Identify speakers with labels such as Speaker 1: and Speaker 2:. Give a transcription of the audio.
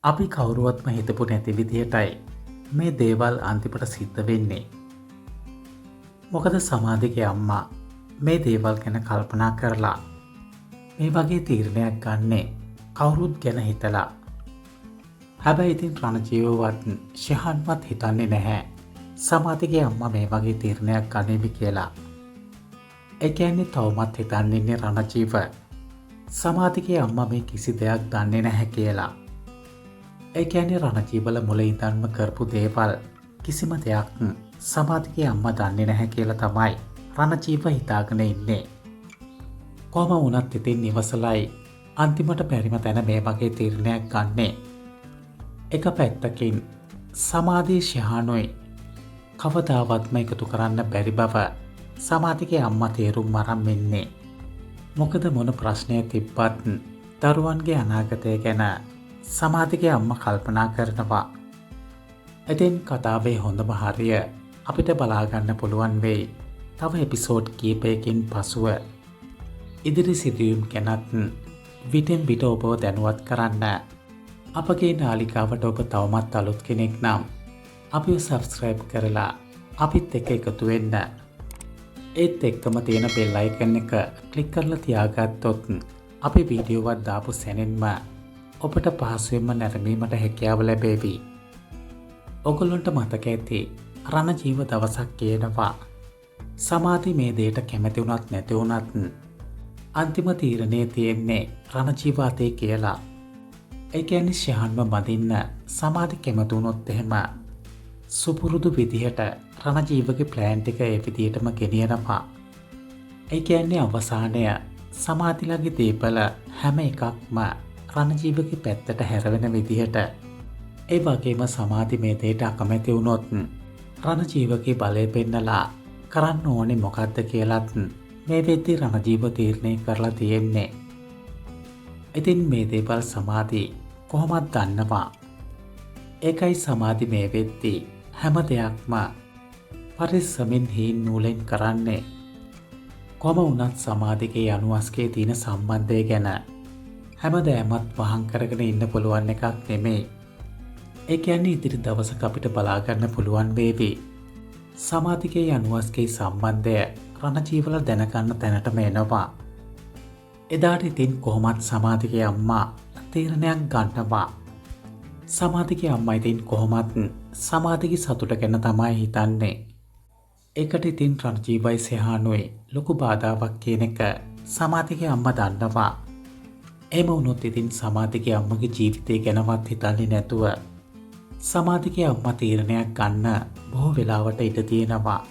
Speaker 1: අපි කවුරුවත්ම හිතපු නැති විදිහටයි මේ දේවල් අන්තිමට සිද්ධ වෙන්නේ. මොකද සමාධිගේ අම්මා මේ දේවල් ගැන කල්පනා කරලා මේ වගේ තීරණයක් ගන්නේ කවුරුත් ගැන හිතලා. හැබැයි ඉතින් රණජීවවත් ශිහාන්වත් හිතන්නේ නැහැ සමාධිගේ අම්මා මේ වගේ තීරණයක් ගන්නේවි කියලා. ඒ කියන්නේ තවමත් හිතන්නේ ඉන්නේ රණජීව සමාධිගේ අම්මා මේ කිසි දෙයක් දන්නේ නැහැ කියලා. ඒ කියන්නේ රණජීවල මුලින් ඉඳන්ම කරපු දේවල් කිසිම දෙයක් සමාධිගේ අම්මා දන්නේ නැහැ කියලා තමයි රණජීව හිතාගෙන ඉන්නේ. කොහොම වුණත් ඉතින් ඉවසලයි අන්තිමට බැරිම තැන මේ වගේ තීරණයක් ගන්නෙ. එක පැත්තකින් සමාධි ශිහානුයි කවදාවත්ම එකතු කරන්න බැරි බව සමාධිගේ අම්මා තේරුම් අරන් ඉන්නේ. මොකද මොන ප්‍රශ්නය තිබ්බත් දරුවන්ගේ අනාගතය ගැන සමාධිගේ අම්මා කල්පනා කරනවා. ඉතින් කතාවේ හොඳම හරිය අපිට බලාගන්න පුළුවන් වෙයි තව එපිසෝඩ් කීපයකින් පසුව. ඉදිරි සිදුවීම් ගැනත් විටෙන් විට ඔබව දැනුවත් කරන්න අපගේ නාලිකාවට ඔබ තවමත් අලුත් කෙනෙක් නම් අපිව සබ්ස්ක්‍රයිබ් කරලා අපිත් එක්ක එකතු වෙන්න. ඒත් එක්කම තියෙන බෙල් අයිකන් එක ක්ලික් කරලා තියාගත්තොත් අපි වීඩියෝවක් දාපු සැනින්ම ඔබට පහසුවෙන්ම නැරඹීමට හැකියාව ලැබේවි. ඔගොල්ලන්ට මතක ඇති රණජීව දවසක් කියනවා සමාධි මේ දෙයට කැමති වුණත් නැති වුණත් අන්තිම තීරණය තියෙන්නේ රණජීව අතේ කියලා. ඒ කියන්නේ ශිහාන්ව බඳින්න සමාධි කැමති වුණොත් එහෙම සුපුරුදු විදිහට රණජීවගේ ප්ලෑන් එක ඒ විදිහටම ගෙනියනවා. ඒ කියන්නේ අවසානය සමාධිලගේ දීපල හැම එකක්ම රණජීවගේ පැත්තට හැරවෙන විදිහට. ඒ වගේම සමාධි මේ දෙයට අකමැති වුණොත් රණජීවගේ බලය පෙන්නලා කරන්න ඕනේ මොකද්ද කියලාත් මේ වෙද්දී රණජීව තීරණය කරලා තියෙන්නේ. ඉතින් මේ දේවල් සමාධි කොහොමද දන්නවා. ඒකයි සමාධි මේ වෙද්දී හැම දෙයක්ම පරිස්සමින් හීන් නූලෙන් කරන්නේ. කොහොම වුණත් සමාධිගේ අනුවස්කේ තියෙන සම්බන්ධය ගැන හැමදෑමත් වහං කරගෙන ඉන්න පුළුවන් එකක් නෙමෙයි. ඒ කියන්නේ ඉදිරි දවසක අපිට බලාගන්න පුළුවන් වේවි සමාධිගේ අනුවස්කේ සම්බන්ධය රණජීවල දැනගන්න තැනටම එනවා. එදාට ඉතින් කොහොමත් සමාධිගේ අම්මා තීරණයක් ගන්නවා. සමාධිගේ අම්මා ඉතින් කොහොමත් සමාධිගේ සතුට ගැන තමයි හිතන්නේ. ඒකට ඉතින් රණජීවයි ශිහානුයි ලොකු බාධාවක් කියන එක සමාධිගේ අම්මා දන්නවා. එහෙම වුණොත් ඉතින් සමාධිගේ අම්මගේ ජීවිතය ගැනවත් හිතන්නේ නැතුව සමාධිගේ අම්මා තීරණයක් ගන්න බොහෝ වෙලාවට ඉඩ තියෙනවා.